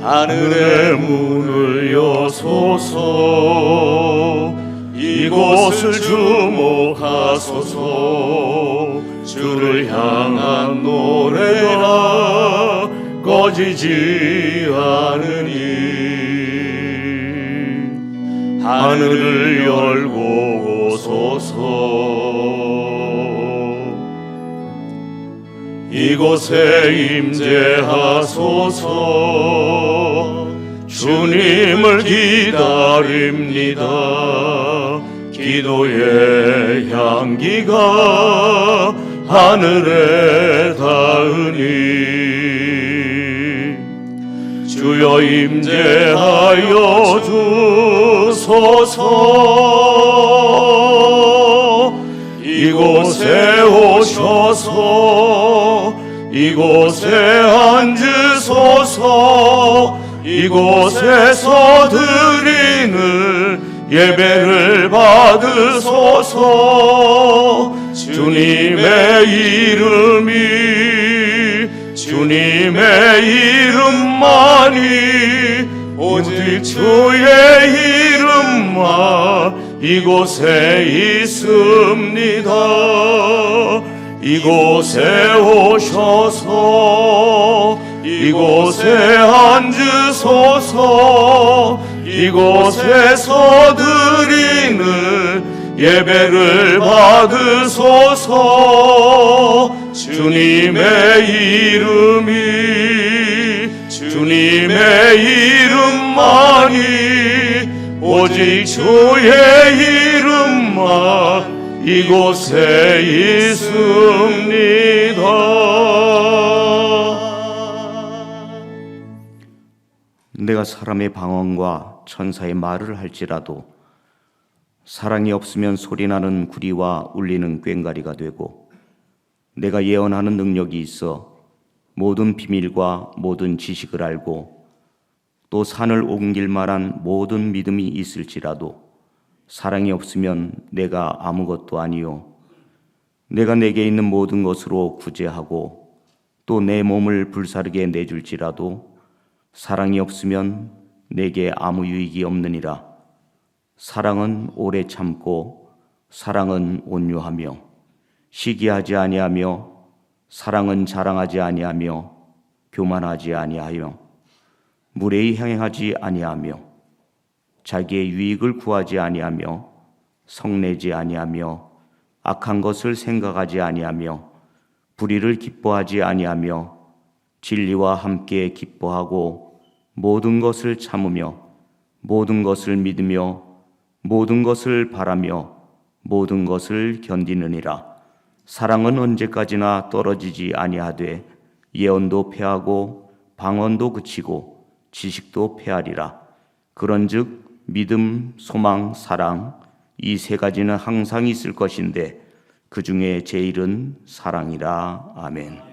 하늘의 문을 여소서. 이곳을 주목하소서. 주를 향한 노래가 꺼지지 않으니 하늘을 열고 오소서. 이곳에 임재하소서. 주님을 기다립니다. 기도의 향기가 하늘에 닿으니 주여 임재하여 주소서. 이곳에 오셔서 이곳에 앉으소서. 이곳에서 드리는 예배를 받으소서. 주님의 이름만이 오직 주의 이름만 이곳에 있습니다. 이곳에 오셔서 이곳에 앉으소서. 이곳에서 드리는 예배를 받으소서. 주님의 이름만이 오직 주의 이름만 이곳에 있습니다. 내가 사람의 방언과 천사의 말을 할지라도 사랑이 없으면 소리나는 구리와 울리는 꽹과리가 되고, 내가 예언하는 능력이 있어 모든 비밀과 모든 지식을 알고 또 산을 옮길 만한 모든 믿음이 있을지라도 사랑이 없으면 내가 아무것도 아니요, 내가 내게 있는 모든 것으로 구제하고 또 내 몸을 불사르게 내줄지라도 사랑이 없으면 내게 아무 유익이 없느니라. 사랑은 오래 참고 사랑은 온유하며 시기하지 아니하며 사랑은 자랑하지 아니하며 교만하지 아니하며 무례히 행하지 아니하며 자기의 유익을 구하지 아니하며 성내지 아니하며 악한 것을 생각하지 아니하며 불의를 기뻐하지 아니하며 진리와 함께 기뻐하고 모든 것을 참으며 모든 것을 믿으며 모든 것을 바라며 모든 것을 견디느니라. 사랑은 언제까지나 떨어지지 아니하되 예언도 패하고 방언도 그치고 지식도 패하리라. 그런즉 믿음, 소망, 사랑 이 세 가지는 항상 있을 것인데 그 중에 제일은 사랑이라. 아멘.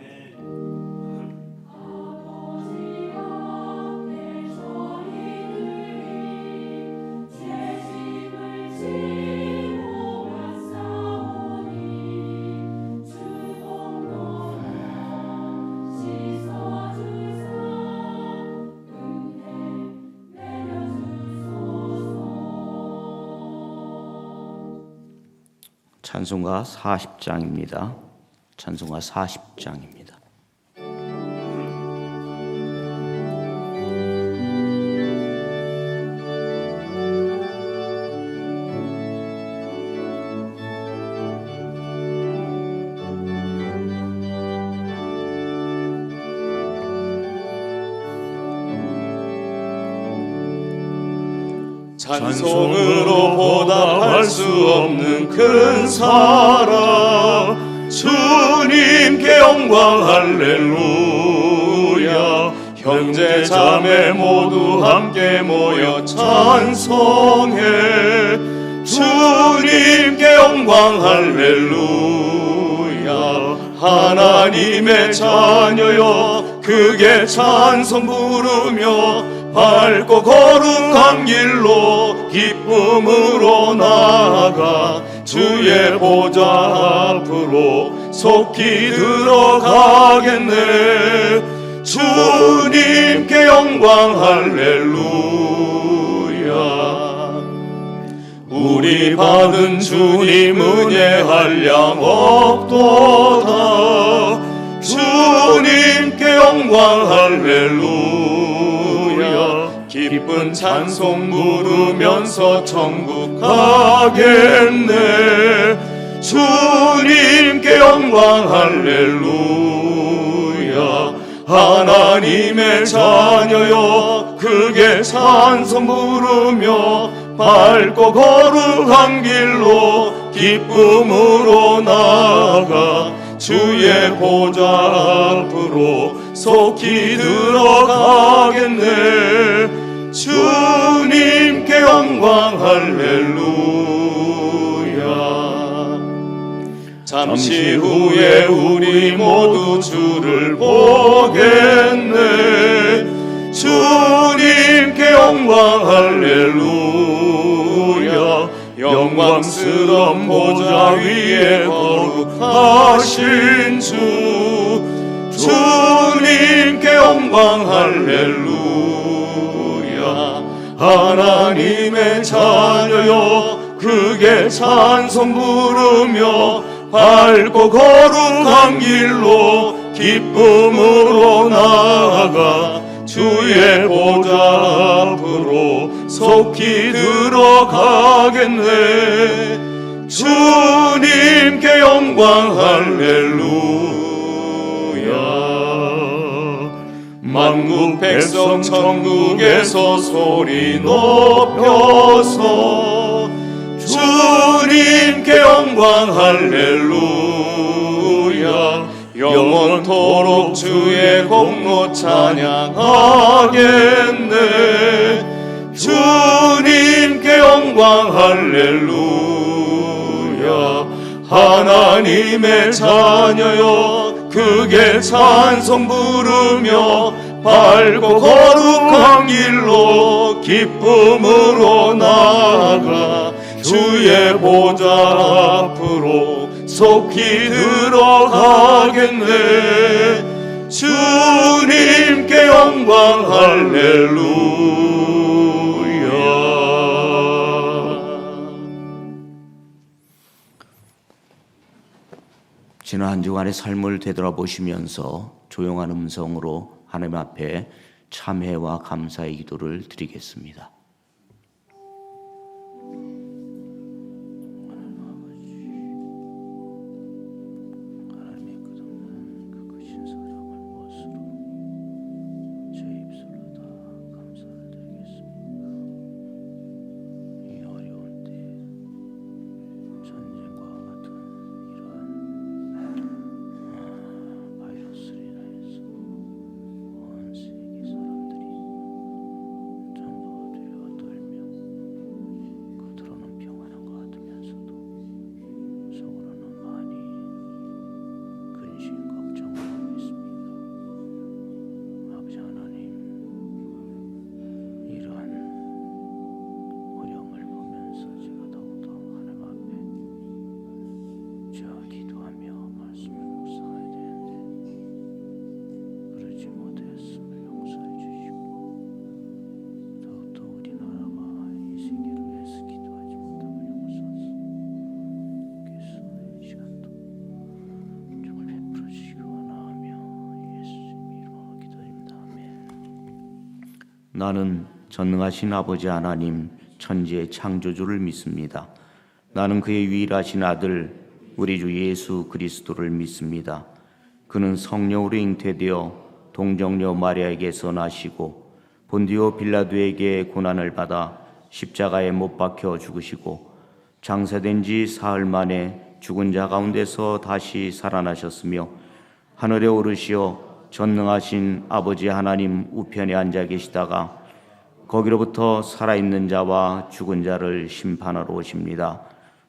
찬송가 40장입니다. 찬송가 40장입니다. 찬송으로 보답할 수 없는 큰 사랑, 주님께 영광 할렐루야. 형제 자매 모두 함께 모여 찬송해. 주님께 영광 할렐루야. 하나님의 자녀여 크게 찬송 부르며 밝고 거룩한 길로 기쁨으로 나아가 주의 보좌 앞으로 속히 들어가겠네. 주님께 영광 주님 은혜 한량 없도다. 주님께 영광 할렐루야. 기쁜 찬송 부르면서 천국 가겠네. 주님께 영광 할렐루야. 하나님의 자녀여 크게 찬송 부르며 밝고 거룩한 길로 기쁨으로 나아가 주의 보좌 앞으로 속히 들어가겠네. 주님께 영광 할렐루야. 잠시 후에 우리 모두 주를 보겠네. 주님께 영광 할렐루야. 영광스러운 보좌 위에 거룩하신 주. 주님께 영광 할렐루야. 하나님의 자녀여 크게 찬송 부르며 밝고 거룩한 길로 기쁨으로 나아가 주의 보좌 앞으로 속히 들어가겠네. 주님께 영광 할렐루야. 만국 백성 천국에서 소리 높여서 주님께 영광 할렐루야. 영원토록 주의 공로 찬양하겠네. 주님께 영광 할렐루야. 하나님의 자녀여 크게 찬송 부르며 밝고 거룩한 길로 기쁨으로 나아가 주의 보좌 앞으로 속히 들어가겠네. 주님께 영광 할렐루야. 지난 한 주간의 삶을 되돌아보시면서 조용한 음성으로 하나님 앞에 참회와 감사의 기도를 드리겠습니다. 나는 전능하신 아버지 하나님 천지의 창조주를 믿습니다. 나는 그의 유일하신 아들 우리 주 예수 그리스도를 믿습니다. 그는 성령으로 잉태되어 동정녀 마리아에게서 나시고 본디오 빌라도에게 고난을 받아 십자가에 못 박혀 죽으시고 장사된 지 사흘 만에 죽은 자 가운데서 다시 살아나셨으며 하늘에 오르시어 전능하신 아버지 하나님 우편에 앉아 계시다가 거기로부터 살아있는 자와 죽은 자를 심판하러 오십니다.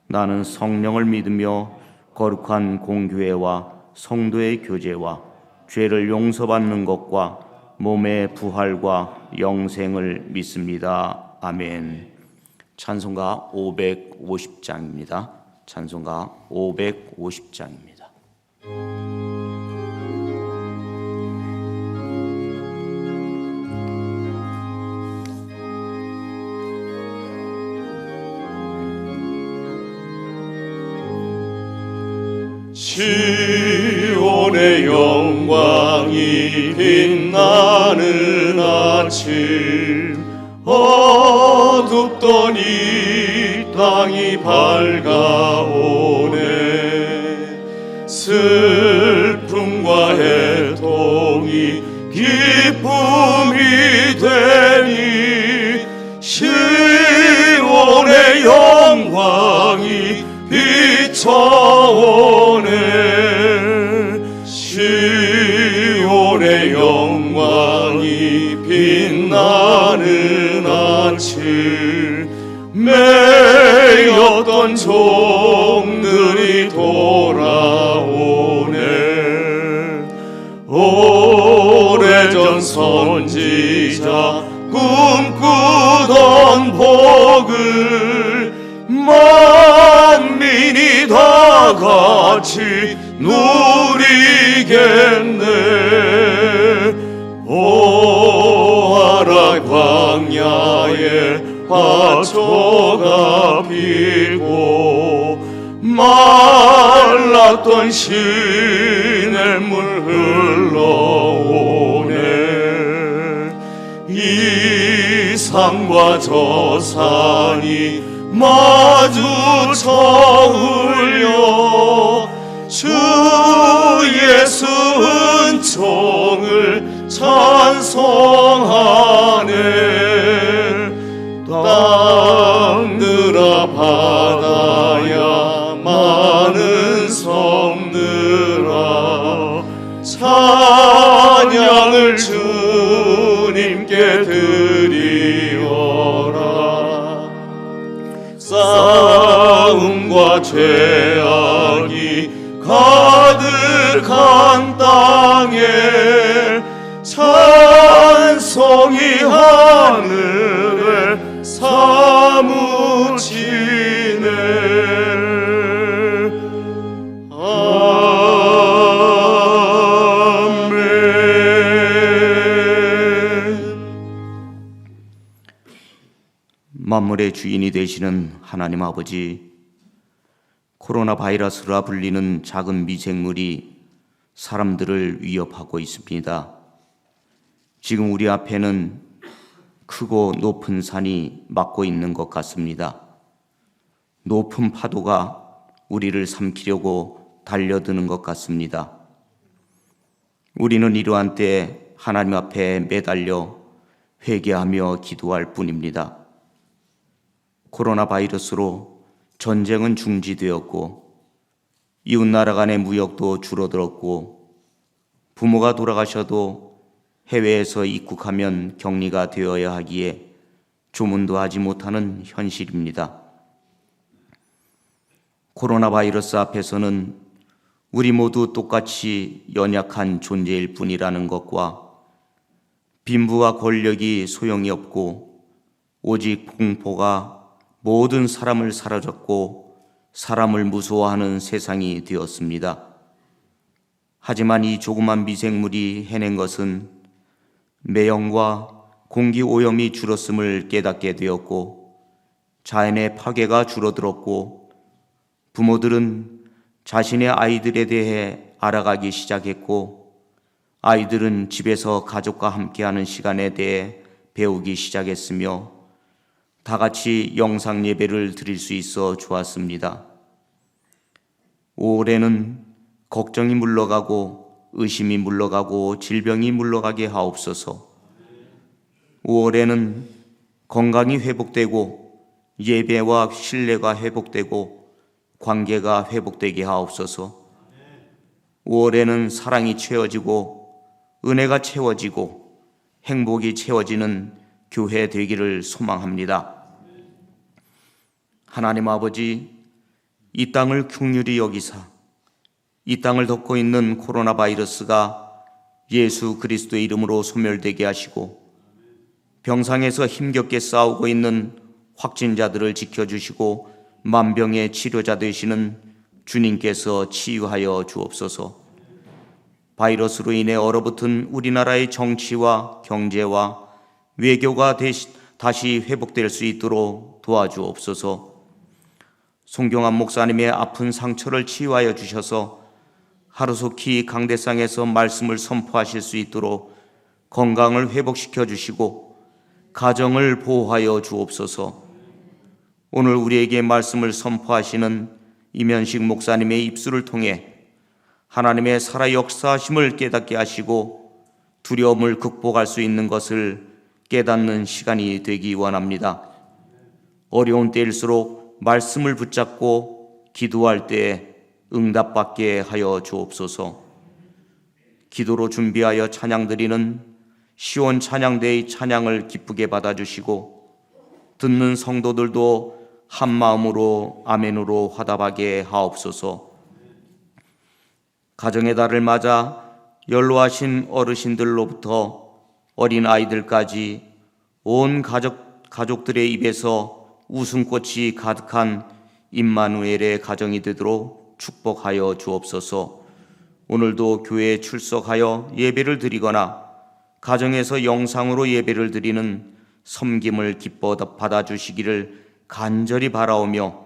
나는 성령을 믿으며 거룩한 공교회와 성도의 교제와 죄를 용서받는 것과 몸의 부활과 영생을 믿습니다. 아멘. 찬송가 550장입니다. 찬송가 550장입니다. 시온의 영광이 빛나는 아침, 어둡던 이 땅이 밝아오네. 슬픔과 애통이 기쁨이 되니 시온의 영광이 비춰오네. 시온의 영광이 빛나는 아침, 매였던 종들이 돌아오네. 오래전 선지자 꿈꾸던 복을 만민이 다 같이 누리겠네. 보아라, 광야에 화초가 피고 말랐던 시냇물 흘러오네. 이 산과 저 산이 마주쳐 울려 주 예수 은총을 찬송하네. 땅들아 바다야 많은 섬들아 찬양을 주님께 드리어라. 싸움과 죄악이 가득한 땅에 찬송이 하늘에 사무치네. 만물의 주인이 되시는 하나님 아버지, 코로나 바이러스라 불리는 작은 미생물이 사람들을 위협하고 있습니다. 지금 우리 앞에는 크고 높은 산이 막고 있는 것 같습니다. 높은 파도가 우리를 삼키려고 달려드는 것 같습니다. 우리는 이러한 때에 하나님 앞에 매달려 회개하며 기도할 뿐입니다. 코로나 바이러스로 전쟁은 중지되었고 이웃나라 간의 무역도 줄어들었고 부모가 돌아가셔도 해외에서 입국하면 격리가 되어야 하기에 조문도 하지 못하는 현실입니다. 코로나 바이러스 앞에서는 우리 모두 똑같이 연약한 존재일 뿐이라는 것과 빈부와 권력이 소용이 없고 오직 공포가 모든 사람을 사로잡고 사람을 무서워하는 세상이 되었습니다. 하지만 이 조그만 미생물이 해낸 것은 매연과 공기 오염이 줄었음을 깨닫게 되었고 자연의 파괴가 줄어들었고 부모들은 자신의 아이들에 대해 알아가기 시작했고 아이들은 집에서 가족과 함께하는 시간에 대해 배우기 시작했으며 다 같이 영상 예배를 드릴 수 있어 좋았습니다. 5월에는 걱정이 물러가고 의심이 물러가고 질병이 물러가게 하옵소서. 5월에는 건강이 회복되고 예배와 신뢰가 회복되고 관계가 회복되게 하옵소서. 5월에는 사랑이 채워지고 은혜가 채워지고 행복이 채워지는 교회 되기를 소망합니다. 하나님 아버지, 이 땅을 긍휼히 여기사 이 땅을 덮고 있는 코로나 바이러스가 예수 그리스도의 이름으로 소멸되게 하시고 병상에서 힘겹게 싸우고 있는 확진자들을 지켜주시고 만병의 치료자 되시는 주님께서 치유하여 주옵소서. 바이러스로 인해 얼어붙은 우리나라의 정치와 경제와 외교가 다시 회복될 수 있도록 도와주옵소서. 송경환 목사님의 아픈 상처를 치유하여 주셔서 하루속히 강대상에서 말씀을 선포하실 수 있도록 건강을 회복시켜 주시고 가정을 보호하여 주옵소서. 오늘 우리에게 말씀을 선포하시는 이면식 목사님의 입술을 통해 하나님의 살아 역사하심을 깨닫게 하시고 두려움을 극복할 수 있는 것을 깨닫는 시간이 되기 원합니다. 어려운 때일수록 말씀을 붙잡고 기도할 때 응답받게 하여 주옵소서. 기도로 준비하여 찬양 드리는 시온 찬양대의 찬양을 기쁘게 받아주시고 듣는 성도들도 한 마음으로 아멘으로 화답하게 하옵소서. 가정의 달을 맞아 연로하신 어르신들로부터 어린 아이들까지 온 가족들의 입에서 웃음꽃이 가득한 임마누엘의 가정이 되도록 축복하여 주옵소서. 오늘도 교회에 출석하여 예배를 드리거나 가정에서 영상으로 예배를 드리는 섬김을 기뻐 받아주시기를 간절히 바라오며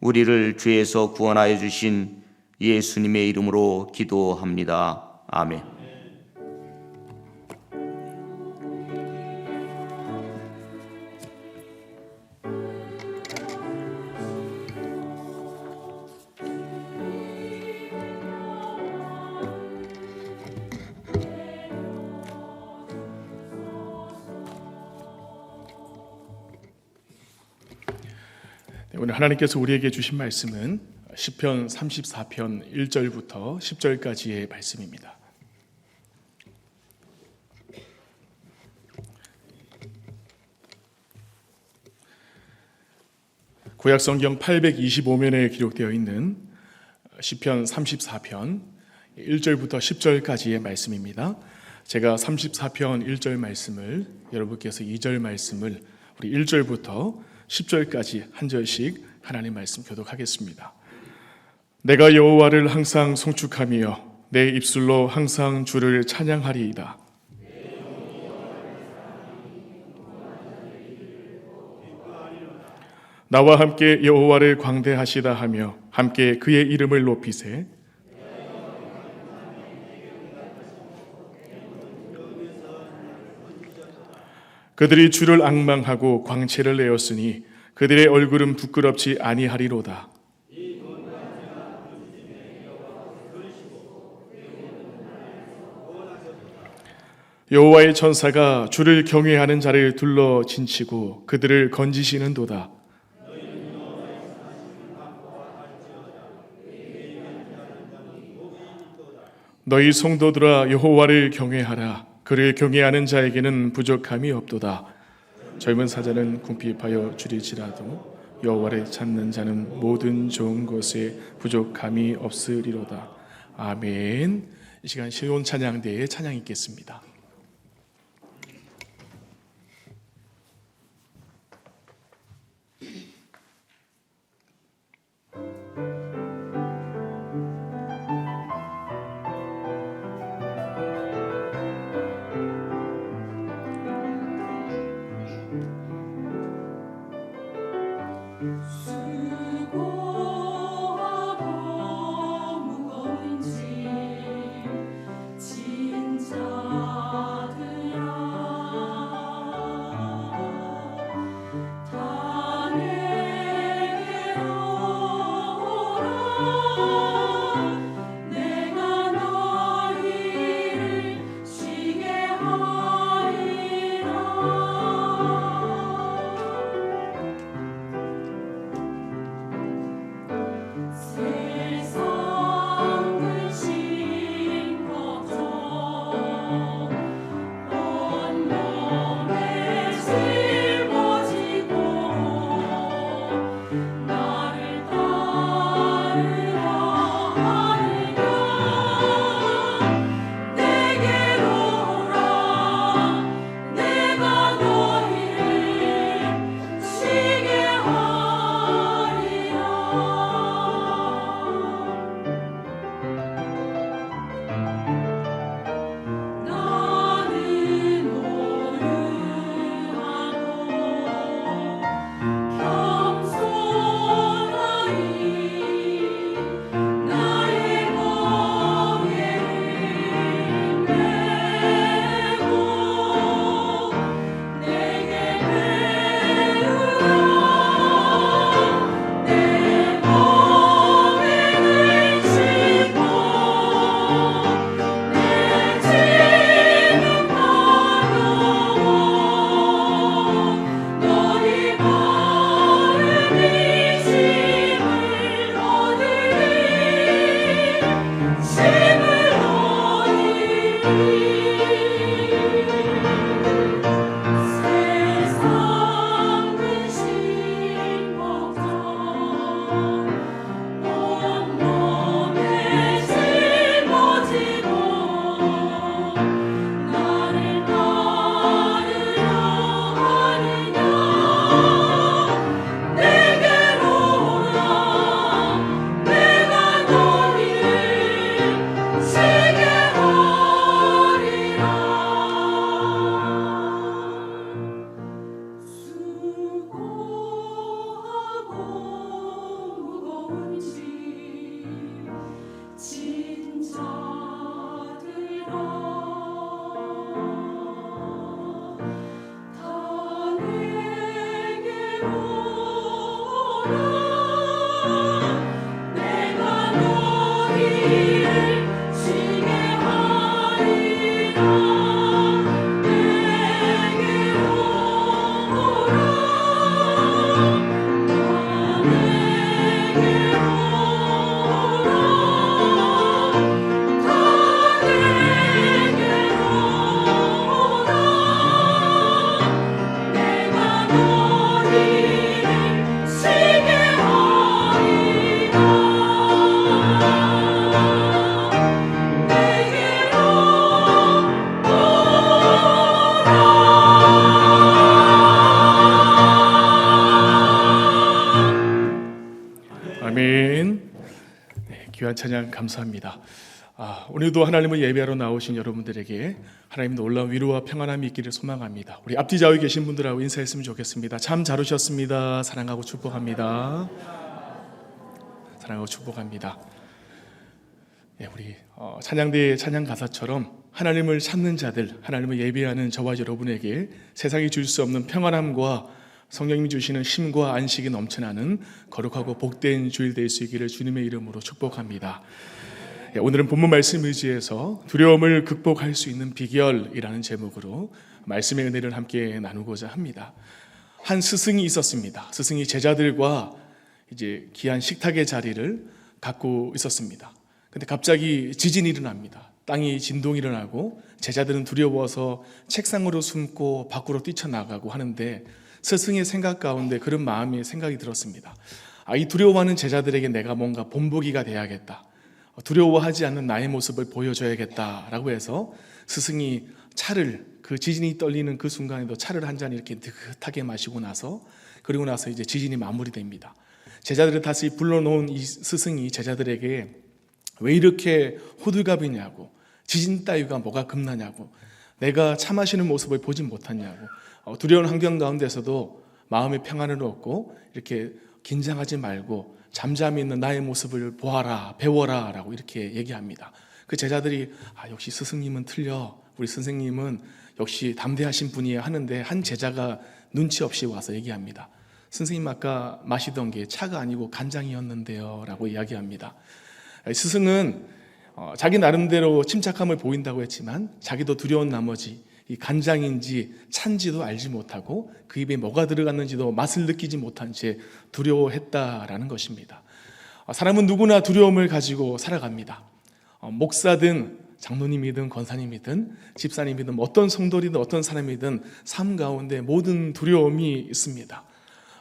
우리를 죄에서 구원하여 주신 예수님의 이름으로 기도합니다. 아멘. 오늘 하나님께서 우리에게 주신 말씀은 시편 34편 1절부터 10절까지의 말씀입니다. 구약 성경 825면에 기록되어 있는 시편 34편 1절부터 10절까지의 말씀입니다. 제가 34편 1절 말씀을, 여러분께서 2절 말씀을, 우리 1절부터 10절까지 한 절씩 하나님 말씀 교독하겠습니다. 내가 여호와를 항상 송축하며 내 입술로 항상 주를 찬양하리이다. 나와 함께 여호와를 광대하시다 하며 함께 그의 이름을 높이세. 그들이 주를 앙망하고 광채를 내었으니 그들의 얼굴은 부끄럽지 아니하리로다. 여호와의 천사가 주를 경외하는 자를 둘러 진치고 그들을 건지시는도다. 너희 성도들아 여호와를 경외하라. 그를 경외하는 자에게는 부족함이 없도다. 젊은 사자는 궁핍하여 줄일지라도 여호와를 찾는 자는 모든 좋은 것에 부족함이 없으리로다. 아멘. 이 시간 시온 찬양대의 찬양 있겠습니다. 수고하고 무거운 짐 진짜 귀한 찬양 감사합니다. 오늘도 하나님을 예배하러 나오신 여러분들에게 하나님 놀라운 위로와 평안함이 있기를 소망합니다. 우리 앞뒤 좌우에 계신 분들하고 인사했으면 좋겠습니다. 참 잘 오셨습니다. 사랑하고 축복합니다. 사랑하고 축복합니다. 우리 찬양대의 찬양 가사처럼 하나님을 찾는 자들, 하나님을 예배하는 저와 여러분에게 세상이 줄 수 없는 평안함과 성령님이 주시는 쉼과 안식이 넘쳐나는 거룩하고 복된 주일 될 수 있기를 주님의 이름으로 축복합니다. 오늘은 본문 말씀 의지해서 두려움을 극복할 수 있는 비결이라는 제목으로 말씀의 은혜를 함께 나누고자 합니다. 한 스승이 있었습니다. 스승이 제자들과 이제 귀한 식탁의 자리를 갖고 있었습니다. 근데 갑자기 지진이 일어납니다. 땅이 진동이 일어나고 제자들은 두려워서 책상으로 숨고 밖으로 뛰쳐나가고 하는데 스승의 생각 가운데 그런 마음이 생각이 들었습니다. 이 두려워하는 제자들에게 내가 뭔가 본보기가 돼야겠다. 두려워하지 않는 나의 모습을 보여줘야겠다라고 해서 스승이 차를, 그 지진이 떨리는 그 순간에도 차를 한 잔 이렇게 느긋하게 마시고 나서, 그리고 나서 이제 지진이 마무리됩니다. 제자들을 다시 불러놓은 이 스승이 제자들에게 왜 이렇게 호들갑이냐고, 지진 따위가 뭐가 겁나냐고, 내가 차 마시는 모습을 보지 못하냐고, 두려운 환경 가운데서도 마음의 평안을 얻고 이렇게 긴장하지 말고 잠잠히 있는 나의 모습을 보아라, 배워라 라고 이렇게 얘기합니다. 그 제자들이 역시 스승님은 틀려, 우리 선생님은 역시 담대하신 분이야 하는데, 한 제자가 눈치 없이 와서 얘기합니다. 선생님 아까 마시던 게 차가 아니고 간장이었는데요 라고 이야기합니다. 스승은 자기 나름대로 침착함을 보인다고 했지만 자기도 두려운 나머지 이 간장인지 찬지도 알지 못하고 그 입에 뭐가 들어갔는지도 맛을 느끼지 못한 채 두려워했다라는 것입니다. 사람은 누구나 두려움을 가지고 살아갑니다. 목사든 장로님이든 권사님이든 집사님이든 어떤 성도이든 어떤 사람이든 삶 가운데 모든 두려움이 있습니다.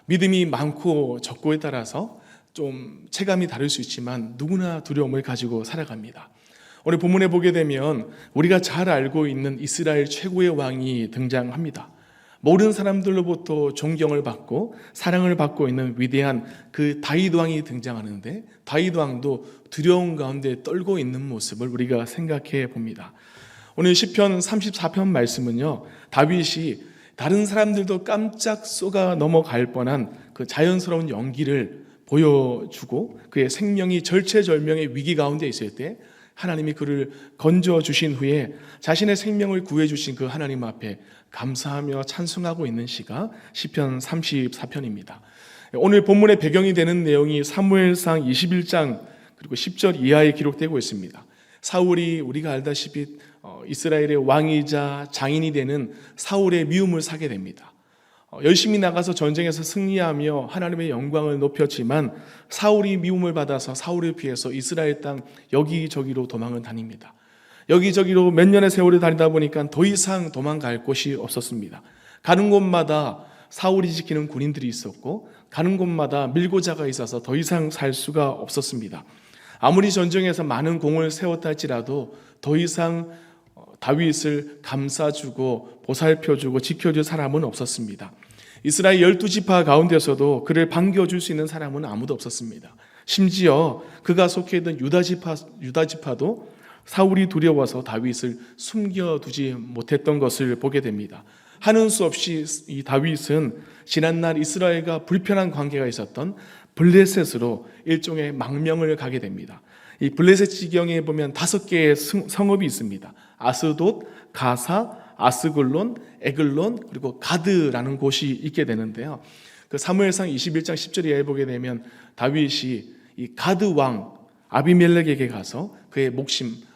믿음이 많고 적고에 따라서 좀 체감이 다를 수 있지만 누구나 두려움을 가지고 살아갑니다. 오늘 본문에 보게 되면 우리가 잘 알고 있는 이스라엘 최고의 왕이 등장합니다. 모든 사람들로부터 존경을 받고 사랑을 받고 있는 위대한 그 다윗 왕이 등장하는데, 다윗 왕도 두려움 가운데 떨고 있는 모습을 우리가 생각해 봅니다. 오늘 시편 34편 말씀은요, 다윗이 다른 사람들도 깜짝 쏘가 넘어갈 뻔한 그 자연스러운 연기를 보여주고 그의 생명이 절체절명의 위기 가운데 있을 때 하나님이 그를 건져주신 후에 자신의 생명을 구해주신 그 하나님 앞에 감사하며 찬송하고 있는 시가 시편 34편입니다. 오늘 본문의 배경이 되는 내용이 사무엘상 21장 그리고 10절 이하에 기록되고 있습니다. 사울이 우리가 알다시피 이스라엘의 왕이자 장인이 되는 사울의 미움을 사게 됩니다. 열심히 나가서 전쟁에서 승리하며 하나님의 영광을 높였지만 사울이 미움을 받아서 사울을 피해서 이스라엘 땅 여기저기로 도망을 다닙니다. 여기저기로 몇 년의 세월을 다니다 보니까 더 이상 도망갈 곳이 없었습니다. 가는 곳마다 사울이 지키는 군인들이 있었고 가는 곳마다 밀고자가 있어서 더 이상 살 수가 없었습니다. 아무리 전쟁에서 많은 공을 세웠다 할지라도 더 이상 다윗을 감싸주고 보살펴주고 지켜줄 사람은 없었습니다. 이스라엘 12지파 가운데서도 그를 반겨줄 수 있는 사람은 아무도 없었습니다. 심지어 그가 속해 있던 유다지파도 사울이 두려워서 다윗을 숨겨두지 못했던 것을 보게 됩니다. 하는 수 없이 이 다윗은 지난날 이스라엘과 불편한 관계가 있었던 블레셋으로 일종의 망명을 가게 됩니다. 이 블레셋 지경에 보면 5개의 성읍이 있습니다. 아스돗, 가사, 아스글론, 에글론, 그리고 가드라는 곳이 있게 되는데요. 그 사무엘상 21장 10절에 보게 되면 다윗이 이 가드 왕 아비멜렉에게 가서 그의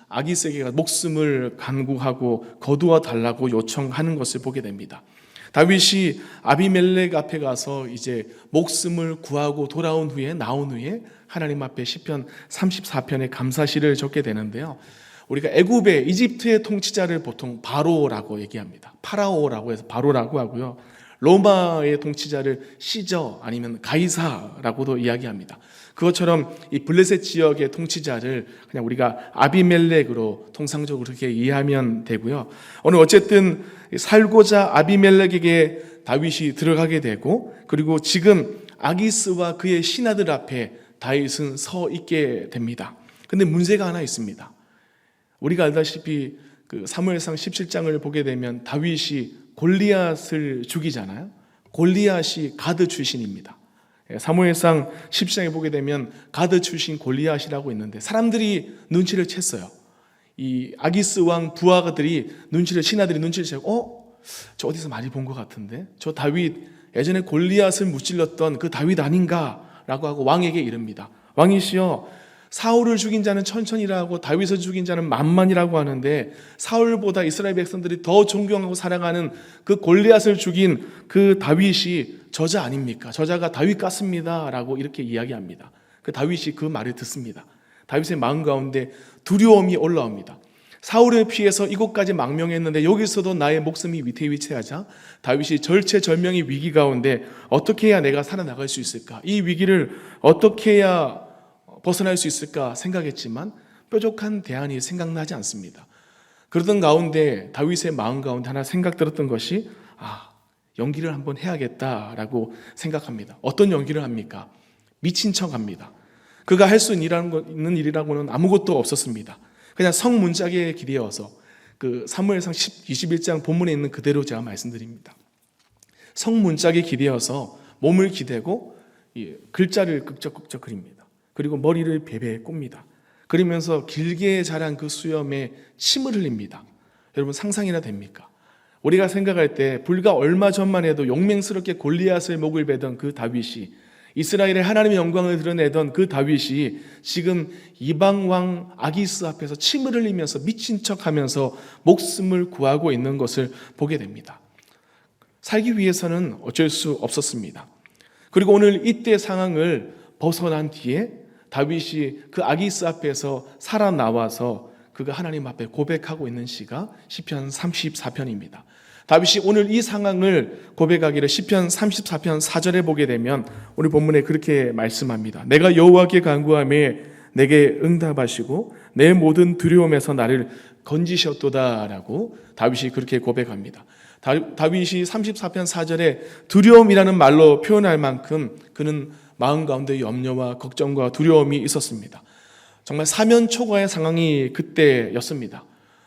아기스에게 목숨을 간구하고 거두어 달라고 요청하는 것을 보게 됩니다. 다윗이 아비멜렉 앞에 가서 이제 목숨을 구하고 돌아온 후에 나온 후에 하나님 앞에 시편 34편의 감사시를 적게 되는데요. 우리가 애굽의 이집트의 통치자를 보통 바로라고 얘기합니다. 파라오라고 해서 바로라고 하고요. 로마의 통치자를 시저 아니면 가이사라고도 이야기합니다. 그것처럼 이 블레셋 지역의 통치자를 그냥 우리가 아비멜렉으로 통상적으로 그렇게 이해하면 되고요. 오늘 어쨌든 살고자 아비멜렉에게 다윗이 들어가게 되고, 그리고 지금 아기스와 그의 신하들 앞에 다윗은 서 있게 됩니다. 근데 문제가 하나 있습니다. 우리가 알다시피 그 사무엘상 17장을 보게 되면 다윗이 골리앗을 죽이잖아요. 골리앗이 가드 출신입니다. 사무엘상 10장에 보게 되면 가드 출신 골리앗이라고 있는데 사람들이 눈치를 챘어요. 이 아기스 왕 부하들이 신하들이 눈치를 채고 저 어디서 많이 본 것 같은데 저 다윗 예전에 골리앗을 무찔렀던 그 다윗 아닌가 라고 하고 왕에게 이릅니다. 왕이시여, 사울을 죽인 자는 천천히라고 다윗을 죽인 자는 만만이라고 하는데 사울보다 이스라엘 백성들이 더 존경하고 살아가는 그 골리앗을 죽인 그 다윗이 저자 아닙니까? 저자가 다윗 같습니다 라고 이렇게 이야기합니다. 그 다윗이 그 말을 듣습니다. 다윗의 마음 가운데 두려움이 올라옵니다. 사울을 피해서 이곳까지 망명했는데 여기서도 나의 목숨이 위태위태하자 다윗이 절체절명의 위기 가운데 어떻게 해야 내가 살아나갈 수 있을까? 이 위기를 어떻게 해야 벗어날 수 있을까 생각했지만 뾰족한 대안이 생각나지 않습니다. 그러던 가운데 다윗의 마음 가운데 하나 생각들었던 것이 연기를 한번 해야겠다라고 생각합니다. 어떤 연기를 합니까? 미친 척합니다. 그가 할 수 있는 일이라고는 아무것도 없었습니다. 그냥 성문짝에 기대어서 그 사무엘상 21장 본문에 있는 그대로 제가 말씀드립니다. 성문짝에 기대어서 몸을 기대고 글자를 극적극적 그립니다. 그리고 머리를 베베 꼽니다. 그러면서 길게 자란 그 수염에 침을 흘립니다. 여러분 상상이나 됩니까? 우리가 생각할 때 불과 얼마 전만 해도 용맹스럽게 골리앗의 목을 베던 그 다윗이, 이스라엘의 하나님의 영광을 드러내던 그 다윗이 지금 이방왕 아기스 앞에서 침을 흘리면서 미친 척하면서 목숨을 구하고 있는 것을 보게 됩니다. 살기 위해서는 어쩔 수 없었습니다. 그리고 오늘 이때 상황을 벗어난 뒤에 다윗이 그 아기스 앞에서 살아나와서 그가 하나님 앞에 고백하고 있는 시가 시편 34편입니다. 다윗이 오늘 이 상황을 고백하기를 시편 34편 4절에 보게 되면 오늘 본문에 그렇게 말씀합니다. 내가 여호와께 간구하매 내게 응답하시고 내 모든 두려움에서 나를 건지셨도다라고 다윗이 그렇게 고백합니다. 다윗이 34편 4절에 두려움이라는 말로 표현할 만큼 그는 마음 가운데 염려와 걱정과 두려움이 있었습니다. 정말 사면초가의 상황이 그때였습니다.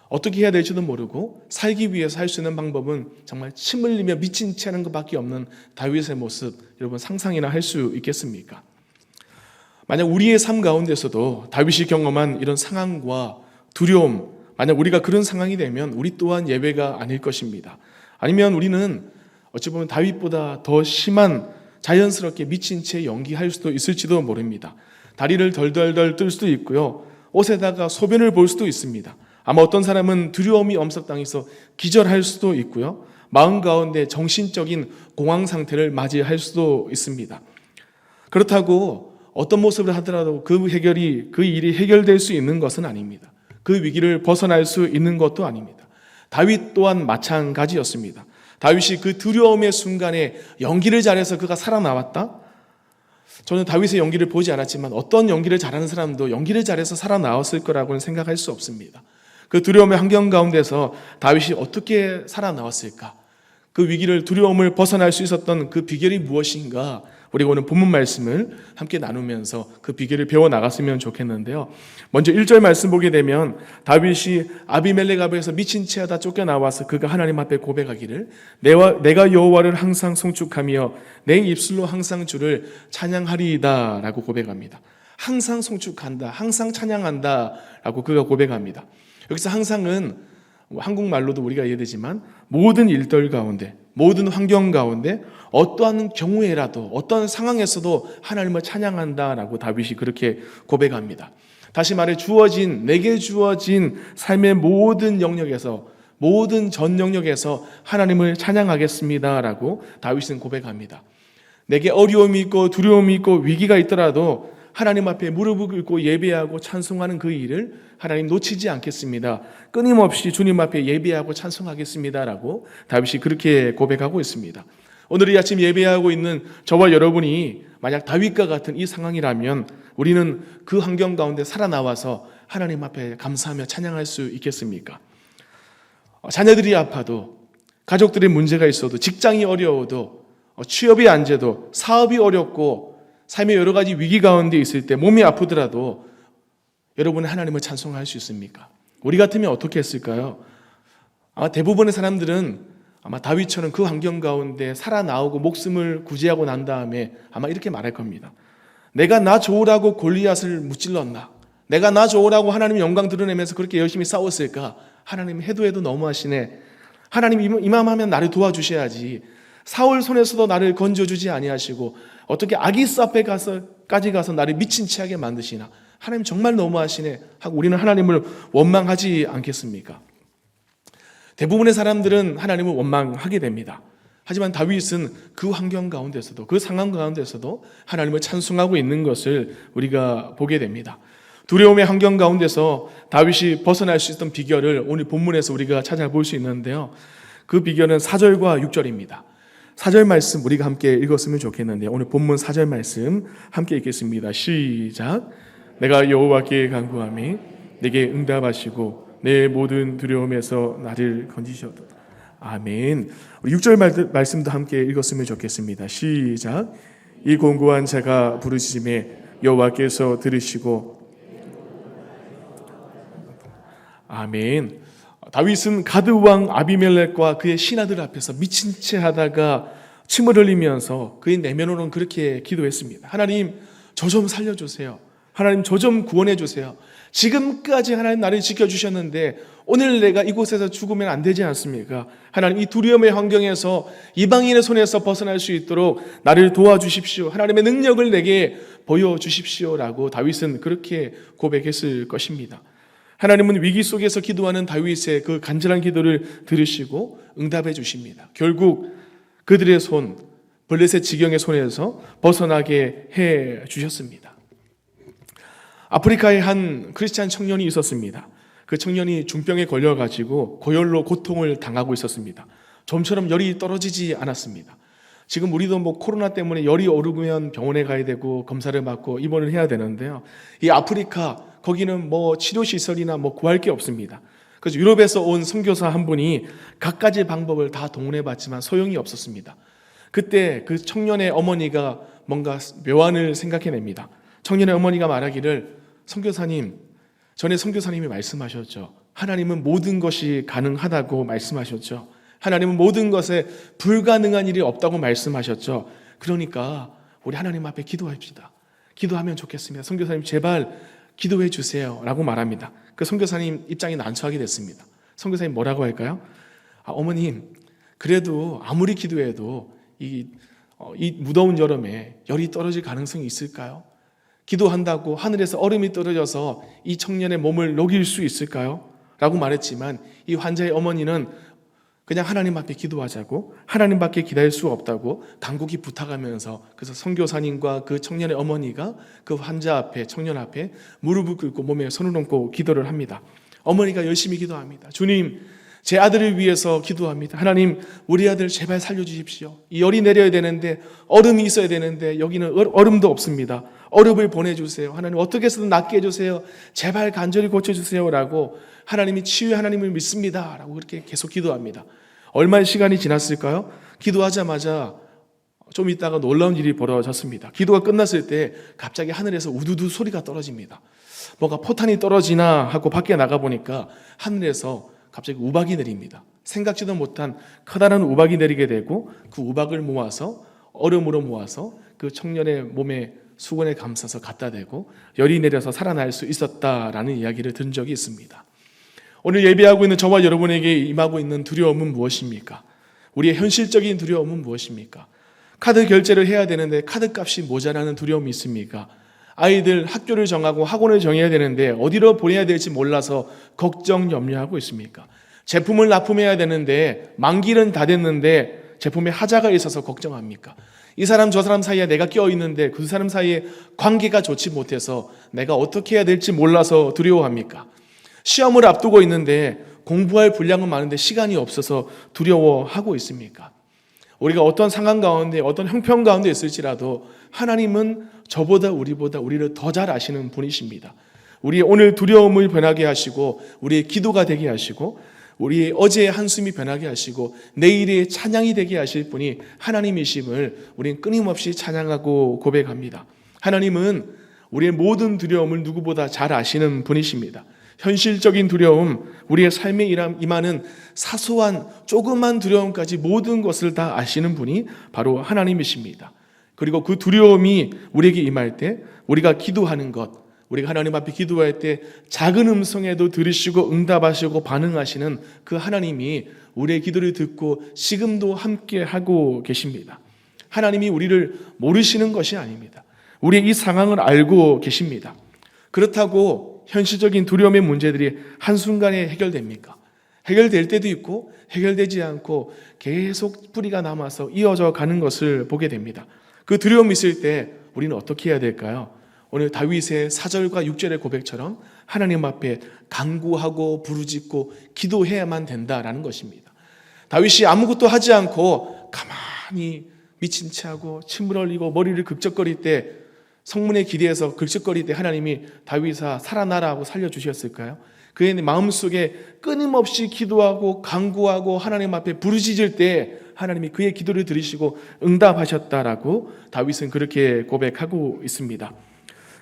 어떻게 해야 될지도 모르고 살기 위해서 할 수 있는 방법은 정말 침 흘리며 미친 채 하는 것밖에 없는 다윗의 모습, 여러분 상상이나 할 수 있겠습니까? 만약 우리의 삶 가운데서도 다윗이 경험한 이런 상황과 두려움, 만약 우리가 그런 상황이 되면 우리 또한 예외가 아닐 것입니다. 아니면 우리는 어찌 보면 다윗보다 더 심한 자연스럽게 미친 채 연기할 수도 있을지도 모릅니다. 다리를 덜덜덜 떨 수도 있고요. 옷에다가 소변을 볼 수도 있습니다. 아마 어떤 사람은 두려움이 엄석당해서 기절할 수도 있고요. 마음 가운데 정신적인 공황 상태를 맞이할 수도 있습니다. 그렇다고 어떤 모습을 하더라도 그 일이 해결될 수 있는 것은 아닙니다. 그 위기를 벗어날 수 있는 것도 아닙니다. 다윗 또한 마찬가지였습니다. 다윗이 그 두려움의 순간에 연기를 잘해서 그가 살아나왔다? 저는 다윗의 연기를 보지 않았지만 어떤 연기를 잘하는 사람도 연기를 잘해서 살아나왔을 거라고는 생각할 수 없습니다. 그 두려움의 환경 가운데서 다윗이 어떻게 살아나왔을까? 그 위기를, 두려움을 벗어날 수 있었던 그 비결이 무엇인가? 우리가 오늘 본문 말씀을 함께 나누면서 그 비결을 배워나갔으면 좋겠는데요. 먼저 1절 말씀 보게 되면 다윗이 아비멜렉 앞에서 미친 채 하다 쫓겨나와서 그가 하나님 앞에 고백하기를 내가 여호와를 항상 송축하며 내 입술로 항상 주를 찬양하리이다 라고 고백합니다. 항상 송축한다, 항상 찬양한다 라고 그가 고백합니다. 여기서 항상은 한국말로도 우리가 이해되지만 모든 일들 가운데, 모든 환경 가운데 어떠한 경우에라도 어떠한 상황에서도 하나님을 찬양한다라고 다윗이 그렇게 고백합니다. 다시 말해 내게 주어진 삶의 모든 영역에서, 모든 전 영역에서 하나님을 찬양하겠습니다라고 다윗은 고백합니다. 내게 어려움이 있고 두려움이 있고 위기가 있더라도 하나님 앞에 무릎을 꿇고 예배하고 찬송하는 그 일을 하나님 놓치지 않겠습니다. 끊임없이 주님 앞에 예배하고 찬송하겠습니다라고 다윗이 그렇게 고백하고 있습니다. 오늘 이 아침 예배하고 있는 저와 여러분이 만약 다윗과 같은 이 상황이라면 우리는 그 환경 가운데 살아나와서 하나님 앞에 감사하며 찬양할 수 있겠습니까? 자녀들이 아파도, 가족들의 문제가 있어도, 직장이 어려워도, 취업이 안 돼도, 사업이 어렵고 삶의 여러 가지 위기 가운데 있을 때 몸이 아프더라도 여러분은 하나님을 찬송할 수 있습니까? 우리 같으면 어떻게 했을까요? 아마 대부분의 사람들은 아마 다윗처럼 그 환경 가운데 살아나오고 목숨을 구제하고 난 다음에 아마 이렇게 말할 겁니다. 내가 나 좋으라고 골리앗을 무찔렀나? 내가 나 좋으라고 하나님의 영광 드러내면서 그렇게 열심히 싸웠을까? 하나님 해도 너무하시네. 하나님 이맘하면 나를 도와주셔야지. 사울 손에서도 나를 건져주지 아니하시고 어떻게 아기스 앞에까지 가서 나를 미친 채 하게 만드시나? 하나님 정말 너무하시네 하고 우리는 하나님을 원망하지 않겠습니까? 대부분의 사람들은 하나님을 원망하게 됩니다. 하지만 다윗은 그 환경 가운데서도, 그 상황 가운데서도 하나님을 찬송하고 있는 것을 우리가 보게 됩니다. 두려움의 환경 가운데서 다윗이 벗어날 수 있던 비결을 오늘 본문에서 우리가 찾아볼 수 있는데요. 그 비결은 4절과 6절입니다. 4절 말씀 우리가 함께 읽었으면 좋겠는데요. 오늘 본문 4절 말씀 함께 읽겠습니다. 시작. 내가 여호와께 간구하며 내게 응답하시고 내 모든 두려움에서 나를 건지셨다. 아멘. 우리 6절 말씀도 함께 읽었으면 좋겠습니다. 시작. 이 공고한 자가 부르짖음에 여호와께서 들으시고 아멘. 다윗은 가드 왕 아비멜렉과 그의 신하들 앞에서 미친 채 하다가 침을 흘리면서 그의 내면으로는 그렇게 기도했습니다. 하나님, 저 좀 살려주세요. 하나님, 저 좀 구원해 주세요. 지금까지 하나님 나를 지켜주셨는데 오늘 내가 이곳에서 죽으면 안 되지 않습니까? 하나님, 이 두려움의 환경에서 이방인의 손에서 벗어날 수 있도록 나를 도와주십시오. 하나님의 능력을 내게 보여주십시오라고 다윗은 그렇게 고백했을 것입니다. 하나님은 위기 속에서 기도하는 다윗의 그 간절한 기도를 들으시고 응답해 주십니다. 결국 그들의 손, 블레셋 지경의 손에서 벗어나게 해 주셨습니다. 아프리카에 한 크리스찬 청년이 있었습니다. 그 청년이 중병에 걸려가지고 고열로 고통을 당하고 있었습니다. 좀처럼 열이 떨어지지 않았습니다. 지금 우리도 코로나 때문에 열이 오르면 병원에 가야 되고 검사를 받고 입원을 해야 되는데요. 이 아프리카 거기는 치료시설이나 구할 게 없습니다. 그래서 유럽에서 온 선교사 한 분이 갖가지 방법을 다 동원해봤지만 소용이 없었습니다. 그때 그 청년의 어머니가 뭔가 묘안을 생각해냅니다. 청년의 어머니가 말하기를 선교사님, 전에 선교사님이 말씀하셨죠. 하나님은 모든 것이 가능하다고 말씀하셨죠. 하나님은 모든 것에 불가능한 일이 없다고 말씀하셨죠. 그러니까 우리 하나님 앞에 기도합시다. 기도하면 좋겠습니다. 선교사님 제발 기도해 주세요 라고 말합니다. 그 선교사님 입장이 난처하게 됐습니다. 선교사님 뭐라고 할까요? 어머님, 그래도 아무리 기도해도 이 무더운 여름에 열이 떨어질 가능성이 있을까요? 기도한다고 하늘에서 얼음이 떨어져서 이 청년의 몸을 녹일 수 있을까요? 라고 말했지만 이 환자의 어머니는 그냥 하나님 앞에 기도하자고, 하나님밖에 기다릴 수 없다고 간곡히 부탁하면서, 그래서 선교사님과 그 청년의 어머니가 그 환자 앞에, 청년 앞에 무릎을 꿇고 몸에 손을 얹고 기도를 합니다. 어머니가 열심히 기도합니다. 주님, 제 아들을 위해서 기도합니다. 하나님, 우리 아들 제발 살려주십시오. 이 열이 내려야 되는데, 얼음이 있어야 되는데 여기는 얼음도 없습니다. 얼음을 보내주세요. 하나님, 어떻게 해서든 낫게 해주세요. 제발 간절히 고쳐주세요 라고 하나님이 치유의 하나님을 믿습니다 라고 그렇게 계속 기도합니다. 얼마의 시간이 지났을까요? 기도하자마자 좀 있다가 놀라운 일이 벌어졌습니다. 기도가 끝났을 때 갑자기 하늘에서 우두두 소리가 떨어집니다. 뭐가 포탄이 떨어지나 하고 밖에 나가보니까 하늘에서 갑자기 우박이 내립니다. 생각지도 못한 커다란 우박이 내리게 되고 그 우박을 모아서 얼음으로 모아서 그 청년의 몸에 수건에 감싸서 갖다 대고 열이 내려서 살아날 수 있었다라는 이야기를 들은 적이 있습니다. 오늘 예배하고 있는 저와 여러분에게 임하고 있는 두려움은 무엇입니까? 우리의 현실적인 두려움은 무엇입니까? 카드 결제를 해야 되는데 카드값이 모자라는 두려움이 있습니까? 아이들 학교를 정하고 학원을 정해야 되는데 어디로 보내야 될지 몰라서 걱정, 염려하고 있습니까? 제품을 납품해야 되는데 만기는 다 됐는데 제품에 하자가 있어서 걱정합니까? 이 사람 저 사람 사이에 내가 껴있는데 그 사람 사이에 관계가 좋지 못해서 내가 어떻게 해야 될지 몰라서 두려워합니까? 시험을 앞두고 있는데 공부할 분량은 많은데 시간이 없어서 두려워하고 있습니까? 우리가 어떤 상황 가운데 어떤 형편 가운데 있을지라도 하나님은 저보다 우리를 더 잘 아시는 분이십니다. 우리의 오늘 두려움을 변하게 하시고 우리의 기도가 되게 하시고 우리의 어제의 한숨이 변하게 하시고 내일의 찬양이 되게 하실 분이 하나님이심을 우리는 끊임없이 찬양하고 고백합니다. 하나님은 우리의 모든 두려움을 누구보다 잘 아시는 분이십니다. 현실적인 두려움, 우리의 삶에 임하는 사소한 조그만 두려움까지 모든 것을 다 아시는 분이 바로 하나님이십니다. 그리고 그 두려움이 우리에게 임할 때 우리가 기도하는 것, 우리가 하나님 앞에 기도할 때 작은 음성에도 들으시고 응답하시고 반응하시는 그 하나님이 우리의 기도를 듣고 지금도 함께 하고 계십니다. 하나님이 우리를 모르시는 것이 아닙니다. 우리의 이 상황을 알고 계십니다. 그렇다고 현실적인 두려움의 문제들이 한순간에 해결됩니까? 해결될 때도 있고 해결되지 않고 계속 뿌리가 남아서 이어져 가는 것을 보게 됩니다. 그 두려움이 있을 때 우리는 어떻게 해야 될까요? 오늘 다윗의 4절과 6절의 고백처럼 하나님 앞에 간구하고 부르짖고 기도해야만 된다라는 것입니다. 다윗이 아무것도 하지 않고 가만히 미친 채 하고 침을 흘리고 머리를 극적거릴 때, 성문에 기대해서 극적거릴 때 하나님이 다윗아 살아나라 하고 살려주셨을까요? 그의 마음속에 끊임없이 기도하고 간구하고 하나님 앞에 부르짖을 때 하나님이 그의 기도를 들으시고 응답하셨다라고 다윗은 그렇게 고백하고 있습니다.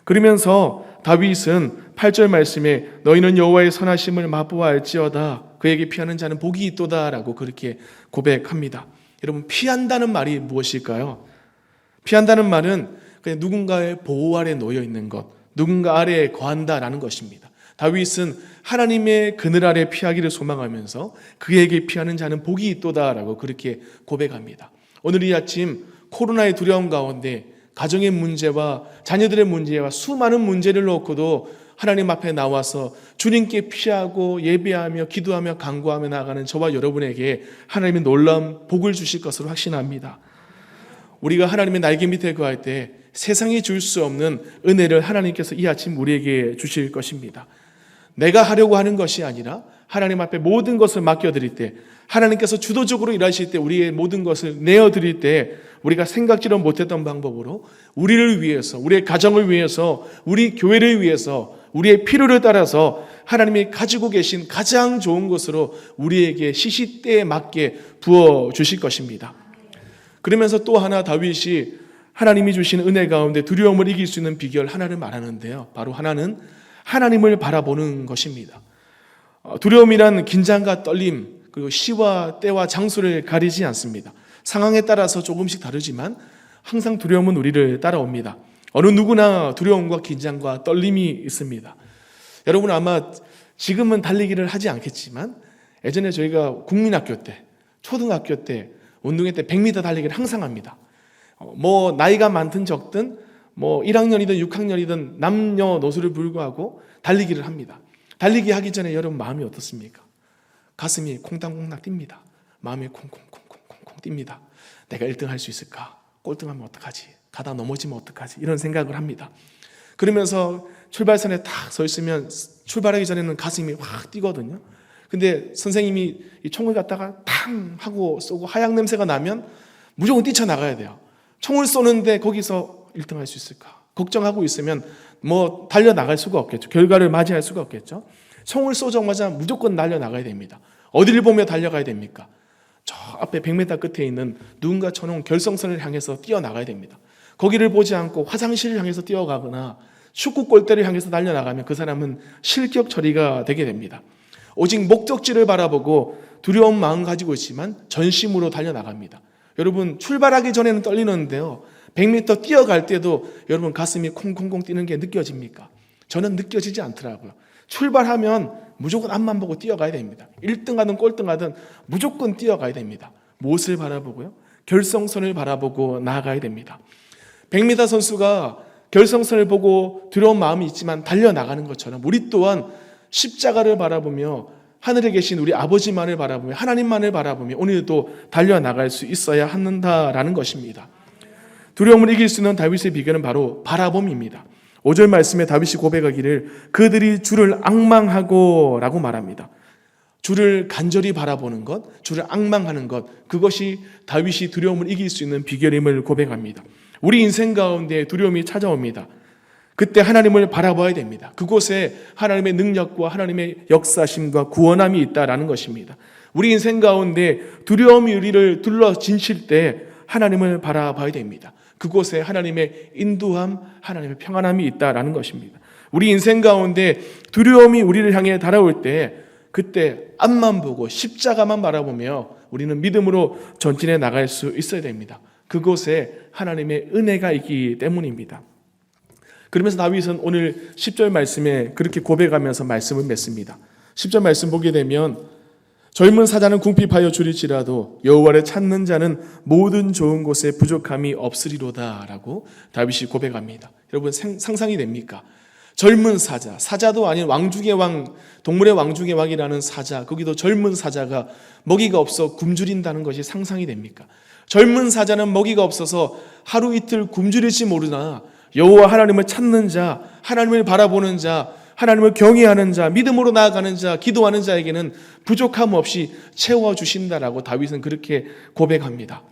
그러면서 다윗은 8절 말씀에 너희는 여호와의 선하심을 맛보아알지어다 그에게 피하는 자는 복이 있도다라고 그렇게 고백합니다. 여러분, 피한다는 말이 무엇일까요? 피한다는 말은 그냥 누군가의 보호 아래 놓여 있는 것, 누군가 아래에 거한다라는 것입니다. 다윗은 하나님의 그늘 아래 피하기를 소망하면서 그에게 피하는 자는 복이 있도다라고 그렇게 고백합니다. 오늘 이 아침 코로나의 두려움 가운데 가정의 문제와 자녀들의 문제와 수많은 문제를 놓고도 하나님 앞에 나와서 주님께 피하고 예배하며 기도하며 간구하며 나아가는 저와 여러분에게 하나님의 놀라운 복을 주실 것으로 확신합니다. 우리가 하나님의 날개 밑에 거할 때 세상이 줄 수 없는 은혜를 하나님께서 이 아침 우리에게 주실 것입니다. 내가 하려고 하는 것이 아니라 하나님 앞에 모든 것을 맡겨드릴 때, 하나님께서 주도적으로 일하실 때, 우리의 모든 것을 내어드릴 때 우리가 생각지도 못했던 방법으로 우리를 위해서, 우리의 가정을 위해서, 우리 교회를 위해서, 우리의 필요를 따라서 하나님이 가지고 계신 가장 좋은 것으로 우리에게 시시때에 맞게 부어주실 것입니다. 그러면서 또 하나 다윗이 하나님이 주신 은혜 가운데 두려움을 이길 수 있는 비결 하나를 말하는데요. 바로 하나는 하나님을 바라보는 것입니다. 두려움이란 긴장과 떨림, 그리고 시와 때와 장소를 가리지 않습니다. 상황에 따라서 조금씩 다르지만 항상 두려움은 우리를 따라옵니다. 어느 누구나 두려움과 긴장과 떨림이 있습니다. 여러분 아마 지금은 달리기를 하지 않겠지만 예전에 저희가 국민학교 때, 초등학교 때, 운동회 때 100m 달리기를 항상 합니다. 뭐 나이가 많든 적든 뭐 1학년이든 6학년이든 남녀노소를 불구하고 달리기를 합니다. 달리기 하기 전에 여러분 마음이 어떻습니까? 가슴이 콩닥콩닥 뜁니다. 마음이 콩콩콩콩콩콩 뜁니다. 내가 1등 할 수 있을까? 꼴등하면 어떡하지? 가다 넘어지면 어떡하지? 이런 생각을 합니다. 그러면서 출발선에 딱 서 있으면 출발하기 전에는 가슴이 확 뛰거든요. 근데 선생님이 이 총을 갖다가 탕 하고 쏘고 하양 냄새가 나면 무조건 뛰쳐나가야 돼요. 총을 쏘는데 거기서 1등 할 수 있을까? 걱정하고 있으면 뭐 달려나갈 수가 없겠죠. 결과를 맞이할 수가 없겠죠. 총을 쏘자마자 무조건 날려나가야 됩니다. 어디를 보며 달려가야 됩니까? 저 앞에 100m 끝에 있는 누군가 쳐놓은 결승선을 향해서 뛰어나가야 됩니다. 거기를 보지 않고 화장실을 향해서 뛰어가거나 축구 골대를 향해서 달려나가면 그 사람은 실격 처리가 되게 됩니다. 오직 목적지를 바라보고 두려운 마음 가지고 있지만 전심으로 달려나갑니다. 여러분 출발하기 전에는 떨리는데요, 100m 뛰어갈 때도 여러분 가슴이 콩콩콩 뛰는 게 느껴집니까? 저는 느껴지지 않더라고요. 출발하면 무조건 앞만 보고 뛰어가야 됩니다. 1등하든 꼴등하든 무조건 뛰어가야 됩니다. 무엇을 바라보고요? 결승선을 바라보고 나아가야 됩니다. 100m 선수가 결승선을 보고 두려운 마음이 있지만 달려나가는 것처럼 우리 또한 십자가를 바라보며 하늘에 계신 우리 아버지만을 바라보며 하나님만을 바라보며 오늘도 달려나갈 수 있어야 한다라는 것입니다. 두려움을 이길 수 있는 다윗의 비결은 바로 바라봄입니다. 5절 말씀에 다윗이 고백하기를 그들이 주를 앙망하고 라고 말합니다. 주를 간절히 바라보는 것, 주를 앙망하는 것, 그것이 다윗이 두려움을 이길 수 있는 비결임을 고백합니다. 우리 인생 가운데 두려움이 찾아옵니다. 그때 하나님을 바라봐야 됩니다. 그곳에 하나님의 능력과 하나님의 역사심과 구원함이 있다라는 것입니다. 우리 인생 가운데 두려움이 우리를 둘러 진칠 때 하나님을 바라봐야 됩니다. 그곳에 하나님의 인도함, 하나님의 평안함이 있다라는 것입니다. 우리 인생 가운데 두려움이 우리를 향해 달아올 때 그때 앞만 보고 십자가만 바라보며 우리는 믿음으로 전진해 나갈 수 있어야 됩니다. 그곳에 하나님의 은혜가 있기 때문입니다. 그러면서 다윗은 오늘 10절 말씀에 그렇게 고백하면서 말씀을 맺습니다. 10절 말씀 보게 되면 젊은 사자는 궁핍하여 줄일지라도 여호와를 찾는 자는 모든 좋은 곳에 부족함이 없으리로다 라고 다윗이 고백합니다. 여러분 상상이 됩니까? 젊은 사자, 사자도 아닌 왕중의 왕, 동물의 왕중의 왕이라는 사자, 거기도 젊은 사자가 먹이가 없어 굶주린다는 것이 상상이 됩니까? 젊은 사자는 먹이가 없어서 하루 이틀 굶주릴지 모르나 여호와 하나님을 찾는 자, 하나님을 바라보는 자, 하나님을 경외하는 자, 믿음으로 나아가는 자, 기도하는 자에게는 부족함 없이 채워주신다라고 다윗은 그렇게 고백합니다.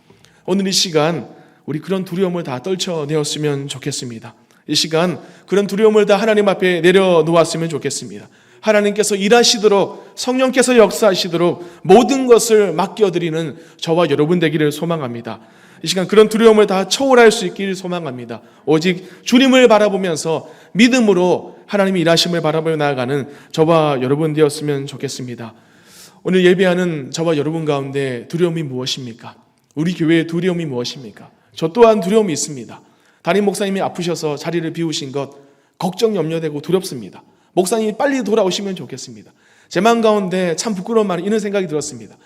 오늘 이 시간 우리 그런 두려움을 다 떨쳐내었으면 좋겠습니다. 이 시간 그런 두려움을 다 하나님 앞에 내려놓았으면 좋겠습니다. 하나님께서 일하시도록 성령께서 역사하시도록 모든 것을 맡겨드리는 저와 여러분 되기를 소망합니다. 이 시간 그런 두려움을 다 초월할 수 있기를 소망합니다. 오직 주님을 바라보면서 믿음으로 하나님이 일하심을 바라보며 나아가는 저와 여러분 되었으면 좋겠습니다. 오늘 예배하는 저와 여러분 가운데 두려움이 무엇입니까? 우리 교회의 두려움이 무엇입니까? 저 또한 두려움이 있습니다. 담임 목사님이 아프셔서 자리를 비우신 것 걱정 염려되고 두렵습니다. 목사님이 빨리 돌아오시면 좋겠습니다. 제 마음 가운데 참 부끄러운 말이 이런 생각이 들었습니다.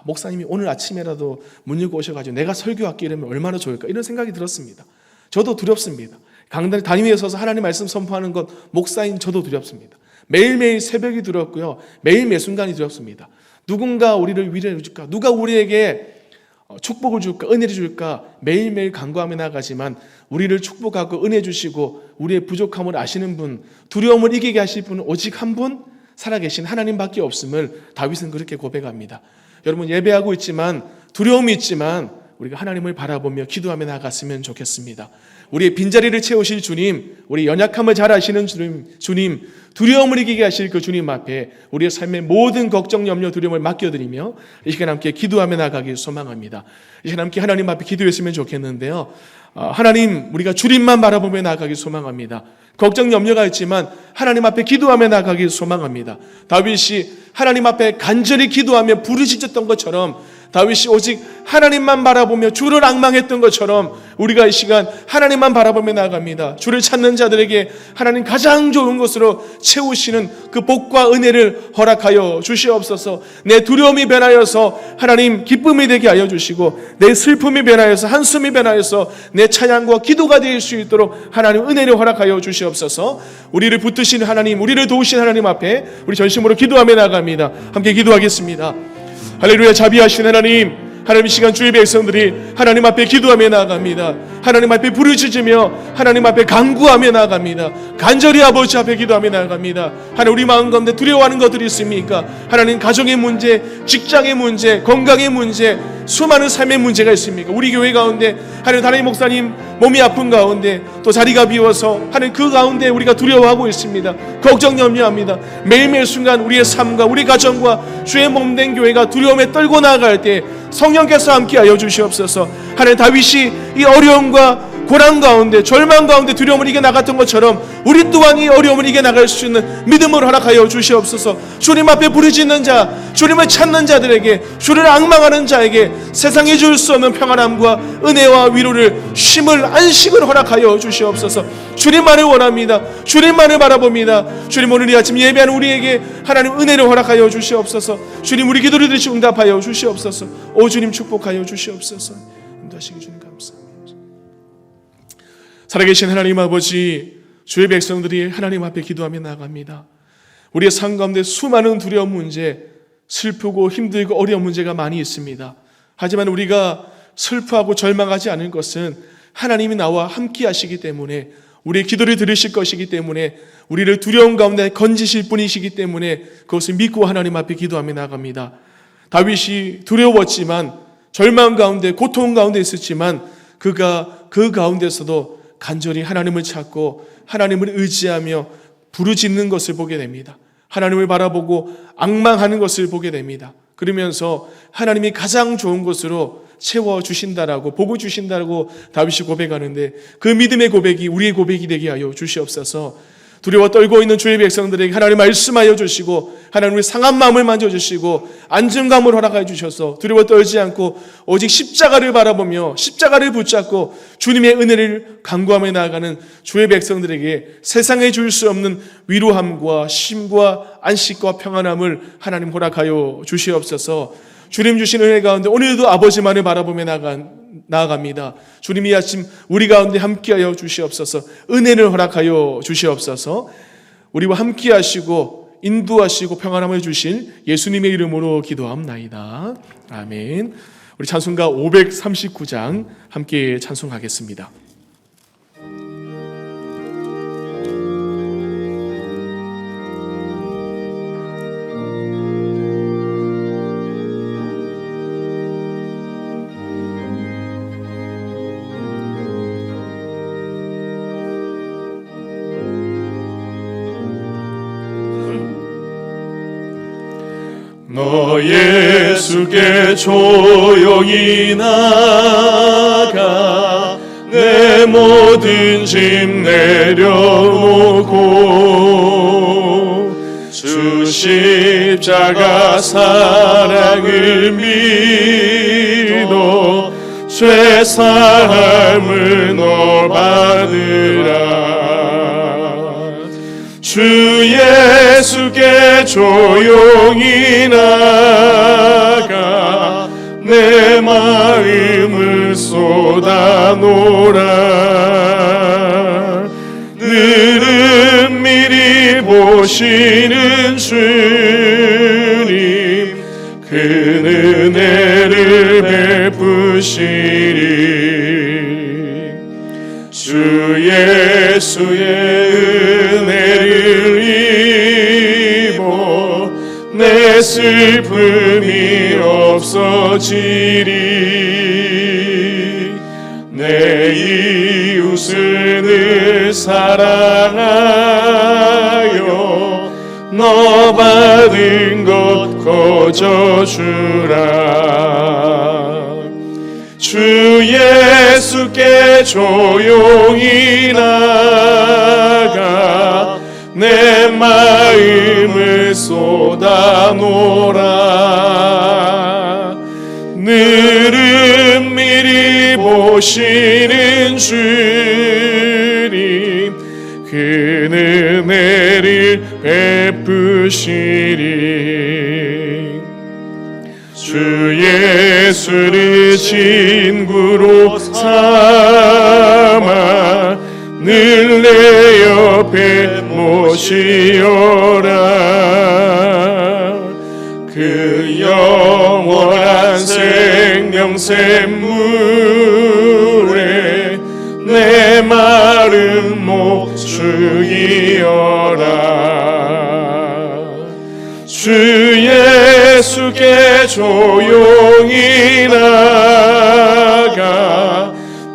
목사님이 오늘 아침에라도 문 열고 오셔가지고 내가 설교할게 이러면 얼마나 좋을까 이런 생각이 들었습니다. 저도 두렵습니다. 강단에 담임에 서서 하나님 말씀 선포하는 것 목사인 저도 두렵습니다. 매일매일 새벽이 두렵고요. 매일 매 순간이 두렵습니다. 누군가 우리를 위로해 줄까? 누가 우리에게 축복을 줄까? 은혜를 줄까? 매일매일 간구하며 나가지만 우리를 축복하고 은혜 주시고 우리의 부족함을 아시는 분, 두려움을 이기게 하실 분은 오직 한 분 살아계신 하나님밖에 없음을 다윗은 그렇게 고백합니다. 여러분 예배하고 있지만 두려움이 있지만 우리가 하나님을 바라보며 기도하며 나아갔으면 좋겠습니다. 우리의 빈자리를 채우실 주님, 우리 연약함을 잘 아시는 주님, 두려움을 이기게 하실 그 주님 앞에 우리의 삶의 모든 걱정, 염려, 두려움을 맡겨드리며 이 시간 함께 기도하며 나가길 소망합니다. 이 시간 함께 하나님 앞에 기도했으면 좋겠는데요. 하나님, 우리가 주님만 바라보며 나아가길 소망합니다. 걱정, 염려가 있지만 하나님 앞에 기도하며 나아가길 소망합니다. 다윗이 하나님 앞에 간절히 기도하며 부르짖었던 것처럼 다윗이 오직 하나님만 바라보며 주를 앙망했던 것처럼 우리가 이 시간 하나님만 바라보며 나아갑니다. 주를 찾는 자들에게 하나님 가장 좋은 것으로 채우시는 그 복과 은혜를 허락하여 주시옵소서. 내 두려움이 변하여서 하나님 기쁨이 되게 하여 주시고 내 슬픔이 변하여서 한숨이 변하여서 내 찬양과 기도가 될 수 있도록 하나님 은혜를 허락하여 주시옵소서. 우리를 붙드신 하나님, 우리를 도우신 하나님 앞에 우리 전심으로 기도하며 나아갑니다. 함께 기도하겠습니다. 할렐루야. 자비하신 하나님, 하나님 이 시간 주의 백성들이 하나님 앞에 기도하며 나아갑니다. 하나님 앞에 부르짖으며 하나님 앞에 간구하며 나아갑니다. 간절히 아버지 앞에 기도하며 나아갑니다. 하나님 우리 마음 가운데 두려워하는 것들이 있습니까? 하나님 가정의 문제, 직장의 문제, 건강의 문제, 수많은 삶의 문제가 있습니까? 우리 교회 가운데 하나님 담임 목사님 몸이 아픈 가운데 또 자리가 비워서 하나님 그 가운데 우리가 두려워하고 있습니다. 걱정 염려합니다. 매일매일 순간 우리의 삶과 우리 가정과 주의 몸된 교회가 두려움에 떨고 나아갈 때 성령께서 함께하여 주시옵소서. 하나님 다윗이 이 어려움과 고난 가운데 절망 가운데 두려움을 이겨나갔던 것처럼 우리 또한 이 어려움을 이겨나갈 수 있는 믿음을 허락하여 주시옵소서. 주님 앞에 부르짖는 자, 주님을 찾는 자들에게, 주를 앙망하는 자에게 세상에 줄 수 없는 평안함과 은혜와 위로를, 쉼을, 안식을 허락하여 주시옵소서. 주님만을 원합니다. 주님만을 바라봅니다. 주님 오늘 이 아침 예배하는 우리에게 하나님 은혜를 허락하여 주시옵소서. 주님 우리 기도를 들으시고 응답하여 주시옵소서. 오 주님 축복하여 주시옵소서. 인도하시기 주님 감사합니다. 살아계신 하나님 아버지, 주의 백성들이 하나님 앞에 기도하며 나아갑니다. 우리의 삶 가운데 수많은 두려운 문제, 슬프고 힘들고 어려운 문제가 많이 있습니다. 하지만 우리가 슬퍼하고 절망하지 않을 것은 하나님이 나와 함께 하시기 때문에, 우리의 기도를 들으실 것이기 때문에, 우리를 두려움 가운데 건지실 분이시기 때문에 그것을 믿고 하나님 앞에 기도하며 나아갑니다. 다윗이 두려웠지만, 절망 가운데 고통 가운데 있었지만 그가 그 가운데서도 간절히 하나님을 찾고 하나님을 의지하며 부르짖는 것을 보게 됩니다. 하나님을 바라보고 앙망하는 것을 보게 됩니다. 그러면서 하나님이 가장 좋은 것으로 채워주신다라고, 복을 주신다라고 다윗이 고백하는데, 그 믿음의 고백이 우리의 고백이 되게 하여 주시옵소서. 두려워 떨고 있는 주의 백성들에게 하나님 말씀하여 주시고, 하나님 우리 상한 마음을 만져주시고 안정감을 허락하여 주셔서 두려워 떨지 않고 오직 십자가를 바라보며 십자가를 붙잡고 주님의 은혜를 간구하며 나아가는 주의 백성들에게 세상에 줄 수 없는 위로함과 쉼과 안식과 평안함을 하나님 허락하여 주시옵소서. 주님 주신 은혜 가운데 오늘도 아버지만을 바라보며 나아갑니다. 주님이 아침 우리 가운데 함께하여 주시옵소서. 은혜를 허락하여 주시옵소서. 우리와 함께하시고 인도하시고 평안함을 주실 예수님의 이름으로 기도합나이다. 아멘. 우리 찬송가 539장 함께 찬송하겠습니다. 너 예수께 조용히 나가 내 모든 짐 내려놓고 주 십자가 사랑을 믿어 죄 사함을 너 받으라. 주 예수께 조용히 나가 내 마음을 쏟아놓으라. 늘은 미리 보시는 주님 그 은혜를 베푸시리. 주 예수의 내 슬픔이 없어지리. 내 이웃을 늘 사랑하여 너 받은 것 거저주라. 주 예수께 조용히 나가 내 마음을 쏟아놓으라. 늘은 미리 보시는 주님 그 은혜를 베푸시리. 주 예수를 친구로 삼아 늘 내 옆에 모시어라. 그 영원한 생명 샘물에 내 마른 목 죽이어라. 주 예수께 조용히 나가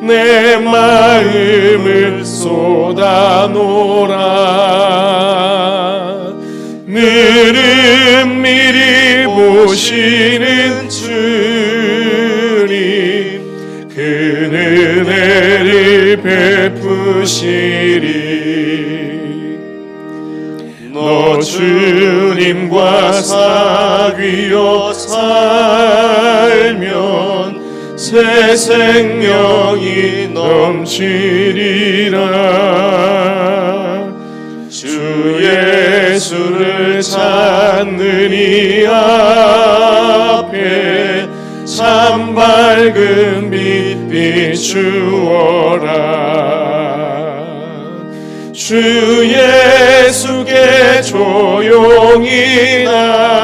내 마음을 쏟아놓으라. 늘은 미리 보시는 주님 그 은혜를 베푸시리. 너 주님과 사귀어 살면 새 생명이 넘치리라. 주 예수를 찾는 이 앞에 참 밝은 빛 비추어라. 주 예수께 조용히 나가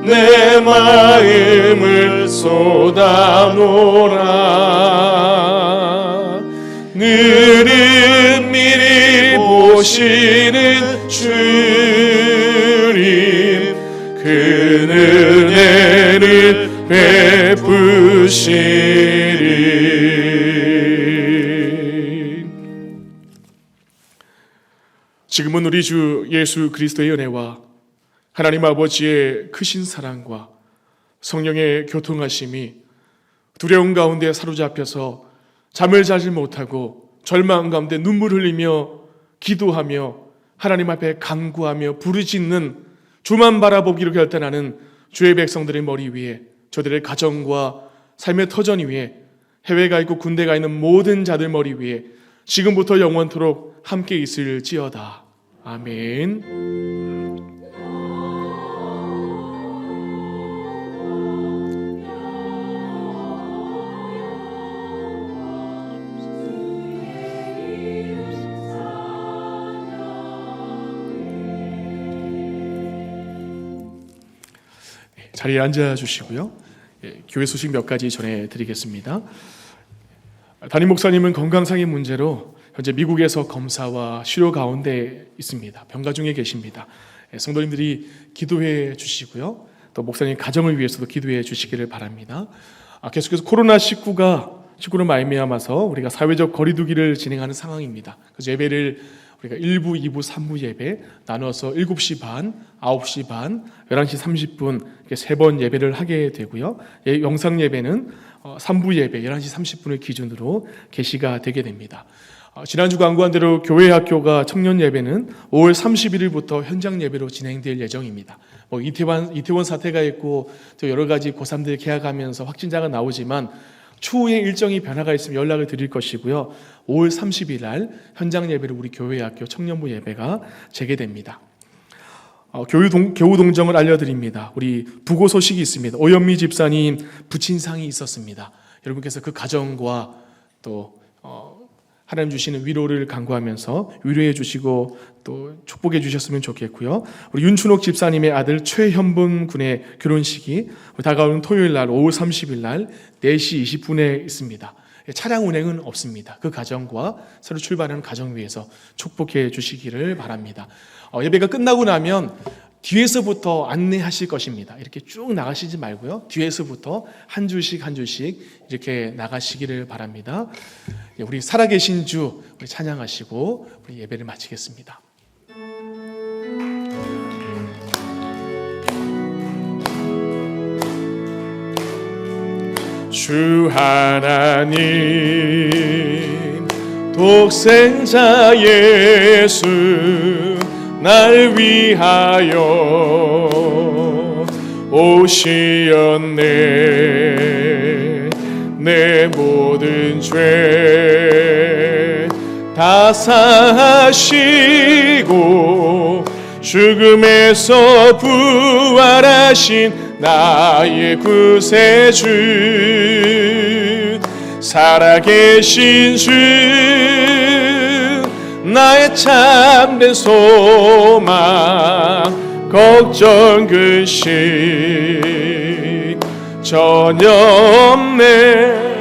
내 마음을 쏟아놓으라. 늘은 미리 보시는 주님 그 은혜를 베푸시리. 지금은 우리 주 예수 그리스도의 은혜와 하나님 아버지의 크신 사랑과 성령의 교통하심이 두려움 가운데 사로잡혀서 잠을 자지 못하고 절망 가운데 눈물 흘리며 기도하며 하나님 앞에 간구하며 부르짖는 주만 바라보기로 결단하는 주의 백성들의 머리 위에, 저들의 가정과 삶의 터전 위에, 해외가 있고 군대가 있는 모든 자들 머리 위에 지금부터 영원토록 함께 있을지어다. 아멘. 자리에 앉아 주시고요. 교회 소식 몇 가지 전해드리겠습니다. 담임 목사님은 건강상의 문제로 현재 미국에서 검사와 치료 가운데 있습니다. 병가 중에 계십니다. 성도님들이 기도해 주시고요. 또 목사님 가정을 위해서도 기도해 주시기를 바랍니다. 계속해서 코로나19로 말미암아서 우리가 사회적 거리두기를 진행하는 상황입니다. 그래서 예배를 우리가 1부, 2부, 3부 예배 나눠서 7시 반, 9시 반, 11시 30분 이렇게 3번 예배를 하게 되고요. 영상 예배는 3부 예배 11시 30분을 기준으로 개시가 되게 됩니다. 지난주 광고한 대로 교회 학교가 청년 예배는 5월 31일부터 현장 예배로 진행될 예정입니다. 이태원 사태가 있고 또 여러 가지 고3들 개학하면서 확진자가 나오지만 추후에 일정이 변화가 있으면 연락을 드릴 것이고요. 5월 30일 날 현장 예배로 우리 교회 학교 청년부 예배가 재개됩니다. 교우 동정을 알려드립니다. 우리 부고 소식이 있습니다. 오연미 집사님 부친상이 있었습니다. 여러분께서 그 가정과 또 하나님 주시는 위로를 간구하면서 위로해 주시고 또 축복해 주셨으면 좋겠고요. 우리 윤춘옥 집사님의 아들 최현분 군의 결혼식이 다가오는 토요일 날 5월 30일 날 4시 20분에 있습니다. 차량 운행은 없습니다. 그 가정과 새로 출발하는 가정 위해서 축복해 주시기를 바랍니다. 예배가 끝나고 나면 뒤에서부터 안내하실 것입니다. 이렇게 쭉 나가시지 말고요. 뒤에서부터 한 줄씩 한 줄씩 이렇게 나가시기를 바랍니다. 우리 살아계신 주 우리 찬양하시고 우리 예배를 마치겠습니다. 주 하나님 독생자 예수 날 위하여 오시었네. 내 모든 죄 다 사하시고 죽음에서 부활하신 나의 구세주 살아계신 주 나의 참된 소망 걱정 근심 전혀 없네.